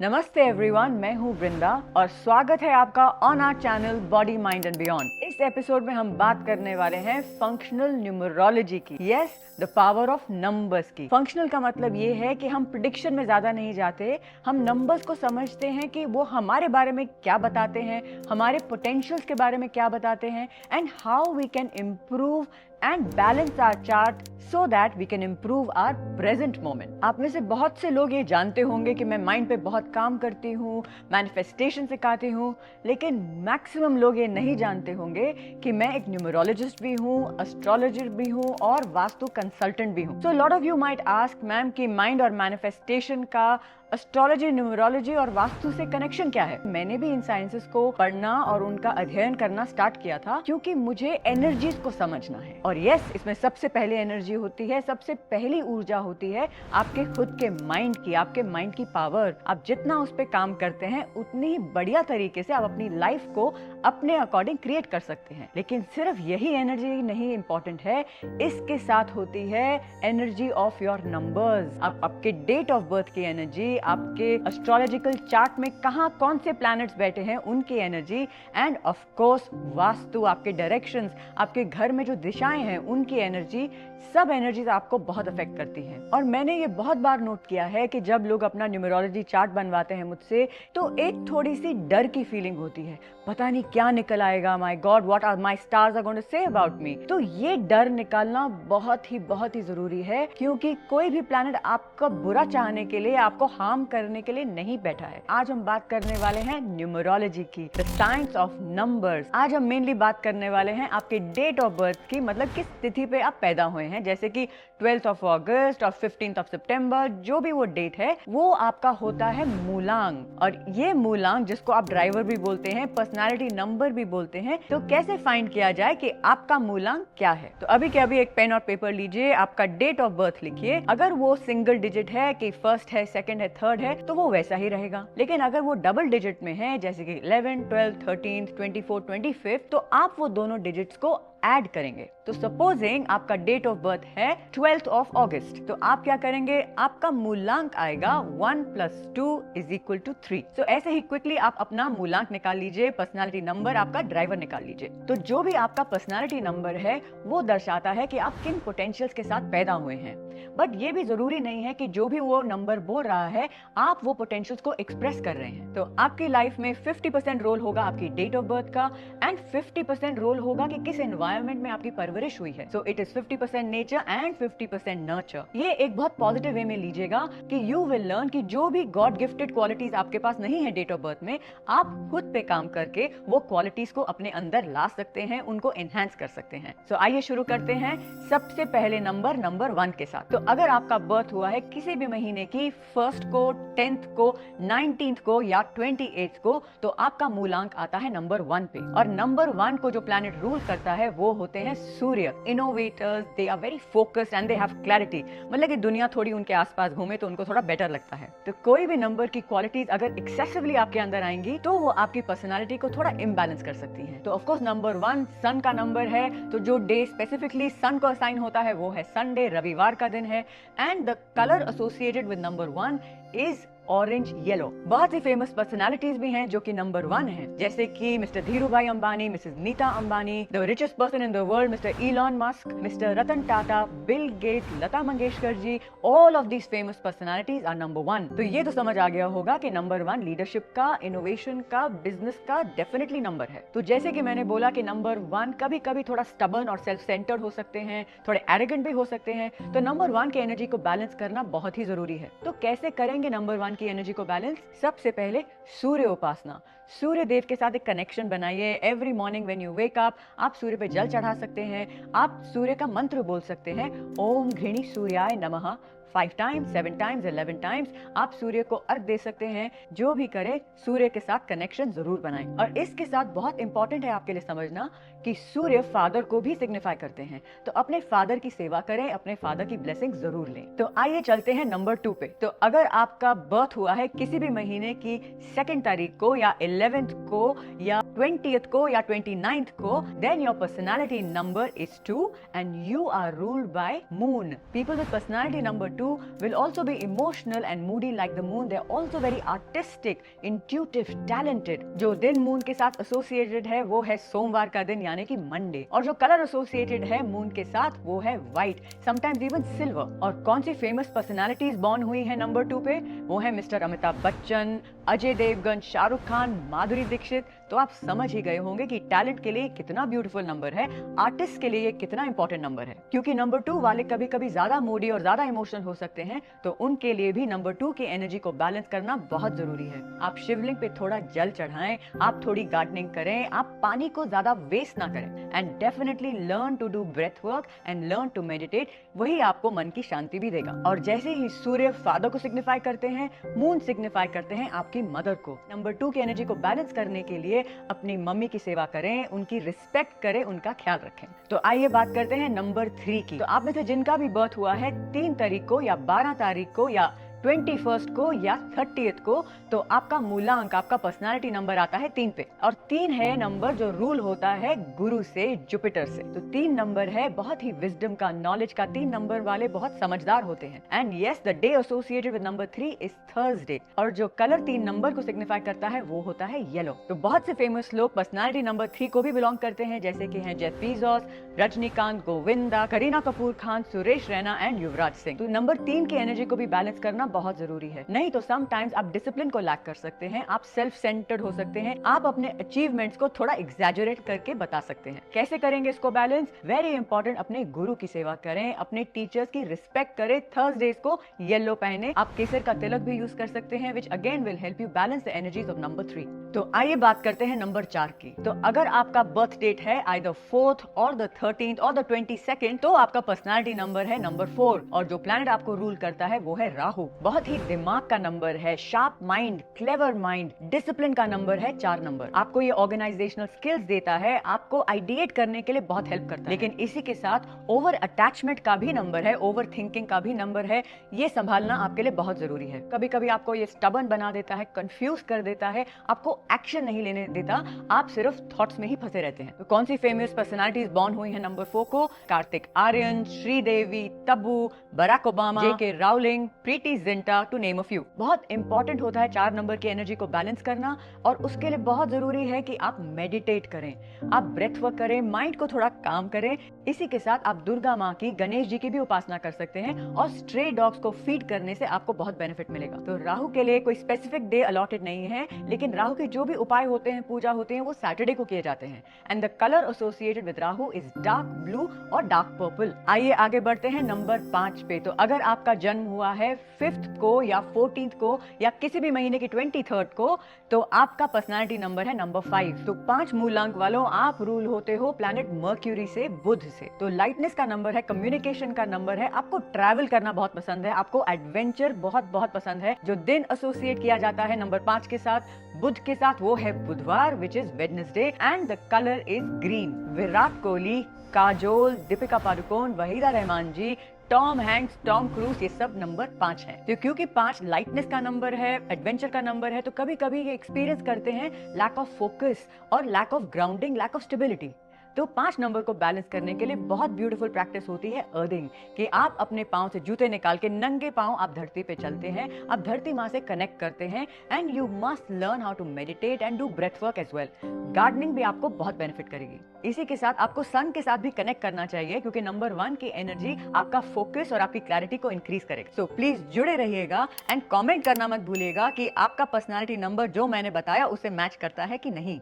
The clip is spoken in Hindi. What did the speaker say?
नमस्ते एवरीवन, मैं हूँ वृंदा और स्वागत है आपका on our channel body mind and beyond. इस एपिसोड में हम बात करने वाले हैं फंक्शनल न्यूमरोलॉजी की। Yes, the power of numbers की। फंक्शनल का मतलब ये है कि हम प्रिडिक्शन में ज्यादा नहीं जाते, हम नंबर्स को समझते हैं कि वो हमारे बारे में क्या बताते हैं, हमारे पोटेंशियल्स के बारे में क्या बताते हैं, and how we can improve and balance our chart so that we can improve our present moment. आप में से बहुत से लोग ये जानते होंगे कि मैं माइंड पे बहुत काम करती हूँ, मैनिफेस्टेशन सिखाती हूँ, लेकिन मैक्सिमम लोग ये नहीं जानते होंगे कि मैं एक न्यूमरोलॉजिस्ट भी हूँ, एस्ट्रोलॉजर भी हूँ और वास्तु कंसल्टेंट भी हूँ। So lot of you might ask, ma'am कि माइंड और मैनिफेस्टेशन का एस्ट्रोलॉजी, न्यूमरोलॉजी और वास्तु से कनेक्शन क्या है? मैंने भी इन साइंसेस को पढ़ना और उनका अध्ययन करना स्टार्ट किया था क्योंकि मुझे एनर्जीज को समझना है। और यस, इसमें सबसे पहले एनर्जी होती है, सबसे पहली ऊर्जा होती है आपके खुद के माइंड की, आपके माइंड की पावर। आप जितना उस पर काम करते हैं उतनी ही बढ़िया तरीके से आप अपनी लाइफ को अपने अकॉर्डिंग क्रिएट कर सकते हैं। लेकिन सिर्फ यही एनर्जी नहीं इंपॉर्टेंट है, इसके साथ होती है एनर्जी ऑफ योर नंबर्स। आपके डेट ऑफ बर्थ की एनर्जी, आपके एस्ट्रोलॉजिकल चार्ट में कहाँ कौन से प्लैनेट्स बैठे हैं उनकी energy, end of course vastu, आपके डायरेक्शंस, आपके घर में जो दिशाएं हैं उनकी एनर्जी, सब एनर्जीज आपको बहुत अफेक्ट करती हैं। और मैंने ये बहुत बार नोट किया है कि जब लोग अपना न्यूमरोलॉजी चार्ट बनवाते हैं मुझसे तो एक थोड़ी सी डर की फीलिंग होती है, पता नहीं क्या निकल आएगा, my God what are my stars are going to say about me. तो ये डर निकालना बहुत ही जरूरी है, क्योंकि कोई भी प्लैनेट आपका बुरा चाहने के लिए, आपको हार्म करने के लिए नहीं बैठा है। आज हम बात करने वाले हैं न्यूमरोलॉजी की, द साइंस ऑफ नंबर्स। आज हम मेनली बात करने वाले हैं आपके डेट ऑफ बर्थ की, मतलब किस तिथि पे आप पैदा हुए हैं, जैसे कि 12th of August और 15th of September, जो भी वो डेट है वो आपका होता है मूलांक। और ये मूलांक, जिसको आप ड्राइवर भी बोलते हैं, पर्सनालिटी नंबर भी बोलते हैं, तो कैसे फाइंड किया जाए कि आपका मूलांक क्या है? तो अभी के अभी एक पेन और पेपर लीजिए, आपका डेट ऑफ बर्थ लिखिए। अगर वो सिंगल डिजिट है कि फर्स्ट है, सेकंड है, थर्ड है, तो वो वैसा ही रहेगा। लेकिन अगर वो डबल डिजिट में है, जैसे कि 11, 12, 13, 24, 25, तो आप वो दोनों डिजिट्स को ऐड करेंगे। तो सपोजिंग आपका डेट ऑफ बर्थ है 12th of August, तो आप क्या करेंगे? आपका मूलांक आएगा 1 + 2 = 3। तो ऐसे ही क्विकली आप अपना मूलांक निकाल लीजिए, पर्सनालिटी नंबर, आपका ड्राइवर निकाल लीजिए। तो जो भी आपका पर्सनालिटी नंबर है वो दर्शाता है कि आप किन पोटेंशियल्स के साथ पैदा हुए हैं। बट ये भी जरूरी नहीं है कि जो भी वो नंबर बोल रहा है आप वो पोटेंशियल्स को एक्सप्रेस कर रहे हैं। तो आपकी लाइफ में 50% रोल होगा आपकी डेट ऑफ बर्थ का, एंड 50% रोल होगा कि किस एनवायरनमेंट में आपकी परवरिश हुई है। So it is 50% nature and 50% nurture. ये एक बहुत पॉजिटिव वे में लीजिएगा कि यू विल लर्न कि जो भी गॉड गिफ्टेड क्वालिटीज आपके पास नहीं है डेट ऑफ बर्थ में, आप खुद पे काम करके वो क्वालिटीज को अपने अंदर ला सकते हैं, उनको एनहांस कर सकते हैं। सो आइए शुरू करते हैं सबसे पहले नंबर 1 के साथ। तो अगर आपका बर्थ हुआ है किसी भी महीने की 1st को, 10th को, 19th को या 28th को, तो आपका मूलांक आता है नंबर 1 पे। और नंबर 1 को जो प्लैनेट रूल करता है वो होते हैं सूर्य। Innovators, they are very focused and they have clarity, मतलब कि दुनिया थोड़ी उनके आसपास घूमे तो उनको थोड़ा बेटर लगता है। तो कोई भी नंबर की क्वालिटीज अगर एक्सेसिवली आपके अंदर आएंगी तो वो आपकी पर्सनालिटी को थोड़ा इम्बैलेंस कर सकती है। तो ऑफकोर्स नंबर 1 सन का नंबर है, तो जो डे स्पेसिफिकली सन को असाइन होता है वो है संडे, रविवार का दिन है। And the colour associated with number 1 is orange yellow. बहुत ही फेमस पर्सनालिटीज भी हैं जो कि नंबर 1 हैं, जैसे कि mister Dhirubhai Ambani, Mrs Nita Ambani, the richest person in the world mister Elon Musk, mister Ratan Tata, Bill Gates, Lata Mangeshkar ji. All of these famous personalities are number 1। तो ये तो समझ आ गया होगा कि नंबर 1 लीडरशिप का, इनोवेशन का, बिजनेस का डेफिनेटली नंबर है। तो जैसे कि मैंने बोला कि नंबर 1 कभी कभी थोड़ा स्टबर्न और सेल्फ सेंटर्ड हो सकते हैं, थोड़े एरोगेंट भी हो सकते हैं, तो नंबर 1 की एनर्जी को बैलेंस करना बहुत ही जरूरी है। तो कैसे करेंगे नंबर 1 की एनर्जी को बैलेंस? सबसे पहले सूर्य उपासना, सूर्य देव के साथ एक कनेक्शन बनाइए। Every morning when you wake up, आप सूर्य पे जल चढ़ा सकते हैं, आप सूर्य का मंत्र बोल सकते हैं, ओम घृणी सूर्याय नमः 5 टाइम्स, 7 टाइम्स, 11 टाइम्स। आप सूर्य को अर्घ दे सकते हैं। जो भी करे सूर्य के साथ कनेक्शन जरूर बनाएं। और इसके साथ बहुत इंपॉर्टेंट है आपके लिए समझना कि सूर्य फादर को भी सिग्निफाई करते हैं, तो अपने फादर की सेवा करें, अपने फादर की ब्लेसिंग जरूर लें। तो आइए चलते हैं नंबर 2 पे। तो अगर आपका बर्थ हुआ है किसी भी महीने की 2nd तारीख को या 11th को या 20th को या 29th को, then your personality number is 2 and you are ruled by moon. People with personality number 2 will also be emotional and moody like the moon. They're also very artistic, intuitive, talented. जो दिन मून के साथ एसोसिएटेड है वो है सोमवार का दिन यानी कि मंडे, और जो कलर एसोसिएटेड है मून के साथ वो है व्हाइट, समटाइम्स इवन सिल्वर। और कौन सी फेमस पर्सनालिटीज बॉर्न हुई है नंबर 2 पे? वो है मिस्टर अमिताभ बच्चन, अजय देवगन, शाहरुख खान, माधुरी दीक्षित। तो आप समझ ही गए होंगे कि टैलेंट के लिए कितना ब्यूटीफुल नंबर है, आर्टिस्ट के लिए ये कितना इंपॉर्टेंट नंबर है। क्योंकि नंबर 2 वाले कभी कभी ज्यादा मूडी और ज्यादा इमोशनल हो सकते हैं, तो उनके लिए भी नंबर 2 की एनर्जी को बैलेंस करना बहुत जरूरी है। आप शिवलिंग पे थोड़ा जल चढ़ाएं, आप थोड़ी गार्डनिंग करें, आप पानी को ज्यादा वेस्ट ना करें, and definitely learn to do breath work and learn to meditate. वही आपको मन की शांति भी देगा। और जैसे ही सूर्य फादर को सिग्निफाई करते हैं, मून सिग्निफाई करते हैं आपकी मदर को। नंबर 2 की एनर्जी को बैलेंस करने के लिए अपनी मम्मी की सेवा करें, उनकी रिस्पेक्ट करें, उनका ख्याल रखें। तो आइए बात करते हैं नंबर 3 की। तो आप में से जिनका भी बर्थ हुआ है 3 तारीख को या 12 तारीख को या 21 को या 30 को, तो आपका मूलांक, आपका पर्सनालिटी नंबर आता है 3 पे। और 3 है नंबर जो रूल होता है गुरु से, जुपिटर से। तो 3 नंबर है बहुत ही विजडम का, नॉलेज का। 3 नंबर वाले बहुत समझदार होते हैं। And yes, the day associated with number 3 is Thursday. और जो कलर 3 नंबर को सिग्निफाई करता है वो होता है येलो। तो बहुत से फेमस लोग पर्सनालिटी नंबर 3 को भी बिलोंग करते हैं, जैसे कि हैं Jeff Bezos, Rajinikanth, Govinda, Kareena Kapoor Khan, Suresh Raina and Yuvraj Singh. तो नंबर 3 की एनर्जी को भी बैलेंस करना बहुत जरूरी है। नहीं तो समटाइम्स आप डिसिप्लिन को लैक कर सकते हैं, आप सेल्फ सेंटर्ड हो सकते हैं, आप अपने अचीवमेंट्स को थोड़ा एग्जैजरेट करके बता सकते हैं। कैसे करेंगे इसको बैलेंस? वेरी इंपॉर्टेंट, अपने गुरु की सेवा करें, अपने टीचर्स की रिस्पेक्ट करें। थर्सडेज को येलो पहने, आप केसर का तिलक भी यूज कर सकते हैं, which again will help you balance the energies of number 3। तो आइए बात करते हैं नंबर 4 की। तो अगर आपका बर्थ डेट है आइदर 4th और द 13th और द 22nd, तो आपका पर्सनालिटी नंबर है नंबर 4, और जो प्लैनेट आपको रूल करता है वो है राहु। बहुत ही दिमाग का नंबर है, sharp mind, clever mind, discipline का नंबर है 4 नंबर। आपको ये ऑर्गेनाइजेशनल स्किल्स देता है, आपको आइडिएट करने के लिए बहुत हेल्प करता है। लेकिन इसी के साथ ओवर अटैचमेंट का भी नंबर है, ओवर थिंकिंग का भी नंबर है। ये संभालना आपके लिए बहुत जरूरी है। कभी कभी आपको ये स्टबर्न बना देता है, कंफ्यूज कर देता है, आपको एक्शन नहीं लेने देता, आप सिर्फ थॉट्स में ही फंसे रहते हैं। तो कौन सी फेमस पर्सनालिटीज बॉर्न हुई है नंबर 4 को? Kartik Aaryan, Sridevi, Tabu, Barack Obama, J K Rowling, Preity Zinta, to name a few. बहुत इंपॉर्टेंट होता है 4 नंबर की एनर्जी को बैलेंस करना, और उसके लिए बहुत जरूरी है कि आप मेडिटेट करें, आप ब्रेथ वर्क करें, माइंड को थोड़ा काम करें। इसी के साथ आप दुर्गा माँ की, गणेश जी की भी उपासना कर सकते हैं, और स्ट्रे डॉग्स को फीड करने से आपको बहुत बेनिफिट मिलेगा। तो राहु के लिए कोई स्पेसिफिक डे अलॉटेड नहीं है, लेकिन राहु के जो भी उपाय होते हैं, पूजा होते हैं, वो सैटरडे को किए जाते हैं। And the colour associated with Rahu is dark blue और डार्क पर्पल। आइए आगे बढ़ते हैं नंबर 5 पे। तो अगर आपका जन्म हुआ है 5th को या 14th को या किसी भी महीने की 23rd को, तो आपका पर्सनालिटी नंबर है नंबर 5। तो 5 मूलांक वालों, आप रूल होते हो प्लैनेट मर्क्यूरी से, बुध से। तो लाइटनेस का नंबर है, कम्युनिकेशन का नंबर है, आपको ट्रैवल करना बहुत पसंद है, आपको एडवेंचर बहुत बहुत पसंद है। जो दिन एसोसिएट किया जाता है नंबर 5 के साथ, बुध के साथ, वो है बुधवार, which is Wednesday, and the colour is green. Virat Kohli, Kajol, Deepika Padukone, Waheeda Rehman ji, Tom Hanks, Tom Cruise, ये सब नंबर 5 है। तो क्योंकि 5 लाइटनेस का नंबर है, एडवेंचर का नंबर है, तो कभी कभी ये एक्सपीरियंस करते हैं लैक ऑफ फोकस और lack of grounding, lack of stability. तो 5 नंबर को बैलेंस करने के लिए बहुत ब्यूटीफुल प्रैक्टिस होती है अर्थिंग, कि आप अपने पांव से जूते निकाल के नंगे पांव आप धरती पे चलते हैं, आप धरती माँ से कनेक्ट करते हैं, and you must learn how to meditate and do breath work as well. Gardening भी आपको बहुत बेनिफिट करेगी। इसी के साथ आपको सन के साथ भी कनेक्ट करना चाहिए, क्योंकि नंबर 1 की एनर्जी आपका फोकस और आपकी क्लैरिटी को इंक्रीज करेगी। सो प्लीज जुड़े रहिएगा एंड कमेंट करना मत भूलिएगा कि आपका पर्सनालिटी नंबर जो मैंने बताया उसे मैच करता है कि नहीं।